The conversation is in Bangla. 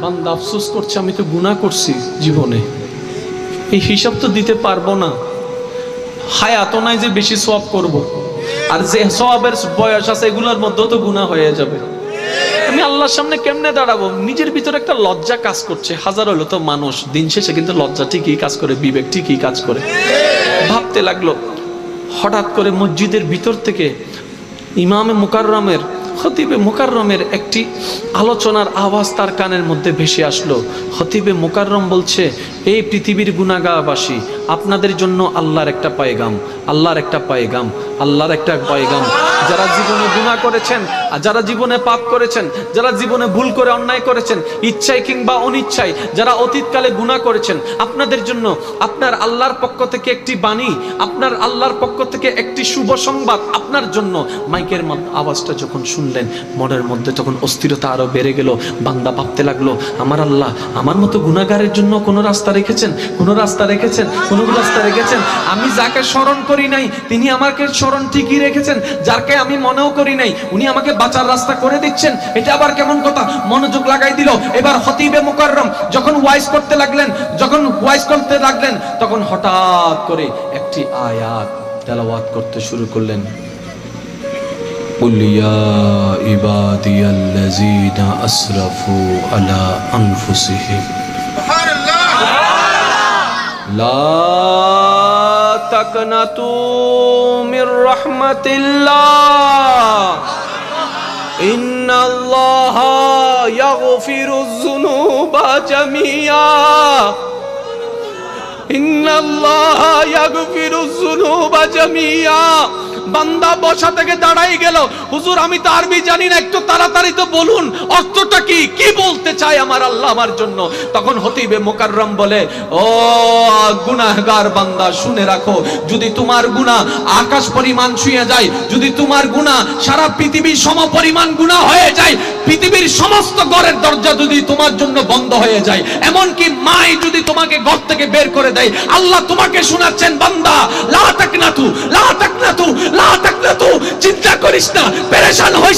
বান্দা আফসোস করছে, আমি তো গুনাহ করছি জীবনে, এই হিসাব তো দিতে পারবো না, হায়াত নাই যে বেশি সওয়াব করব, আর যে সওয়াবের বয়স আছে এগুলোর মধ্যেও তো গুনাহ হয়ে যাবে, আমি আল্লাহর সামনে কেমনে দাঁড়াবো? নিজের ভিতরে একটা লজ্জা কাজ করছে। হাজার হলো তো মানুষ, দিন শেষে কিন্তু লজ্জা ঠিকই কাজ করে, বিবেক ঠিকই কাজ করে। ভাবতে লাগলো, হঠাৎ করে মসজিদের ভিতর থেকে ইমামে মুকাররমের, খতিবে মুকাররমের একটি আলোচনার আওয়াজ তার কানের মধ্যে ভেসে আসলো। খতিবে মুকাররম বলছে, এই পৃথিবীর গুনাহগারবাসী, আপনাদের জন্য আল্লাহর একটা পয়গাম, আল্লাহর একটা পয়গাম, আল্লাহর একটা পয়গাম। যারা জীবনে গুনাহ করেছেন, যারা জীবনে পাপ করেছেন, যারা জীবনে ভুল করে অন্যায় করেছেন, ইচ্ছায় কিংবা অনিচ্ছায় যারা অতীতকালে গুনাহ করেছেন, আপনাদের জন্য আপনার আল্লাহর পক্ষ থেকে একটি বাণী, আপনার আল্লাহর পক্ষ থেকে একটি শুভ সংবাদ আপনার জন্য। মাইকের আওয়াজটা যখন শুনলেন, মনের মধ্যে তখন অস্থিরতা আরো বেড়ে গেল। বান্দা ভাবতে লাগলো, আমার আল্লাহ আমার মতো গুনাহগারের জন্য কোনো রাস্তা রেখেছেন, কোনো রাস্তা রেখেছেন, কোনো রাস্তা রেখেছেন। আমি যাকে স্মরণ করি নাই তিনি আমাকে স্মরণ ঠিকই রেখেছেন, যাকে আমি মনেও করি নাই উনি আমাকে বাঁচার রাস্তা করে দিচ্ছেন। এটা আবার কেমন কথা? মনোযোগ লাগাই দিল। এবার খতিবে মুকাররম যখন ওয়াইজ করতে লাগলেন, তখন হঠাৎ করে একটি আয়াত তেলাওয়াত করতে শুরু করলেন। কুল ইয়া ইবাদিয়াল্লাযীনা আসরাফু আলা আনফুসিহিম লা তাকনাতু মির রাহমাতিল্লাহ ইন্নাল্লাহা ইয়াগফিরুয যুনুবা জামিআ ইন্নাল্লাহা ইয়াগফিরুয যুনুবা জামিআ। বান্দা বসা থেকে দাঁড়াই গেল, হুজুর আমি তো আরবি জানি না, একটু তাড়াতাড়ি তো বলুন অর্থটা কি, কি বলতে চায় আমার আল্লাহ আমার জন্য। তখন খতিবে মুকাররম বলে, ও গুনাহগার বান্দা শুনে রাখো, যদি তোমার গুনাহ আকাশ পরিমাণ ছুঁয়ে যায়, যদি তোমার গুনাহ সারা পৃথিবীর সম পরিমাণ গুনাহ হয়ে যায়, পৃথিবীর সমস্ত ঘরের দরজা যদি তোমার জন্য বন্ধ হয়ে যায়, এমনকি মাই যদি তোমাকে ঘর থেকে বের করে দেয়, আল্লাহ তোমাকে শোনাচ্ছেন, বান্দা লা তাকনাতু লা তাকনাতু লা তাকনাতু, চিন্তা করিস না, পেরেশান হইস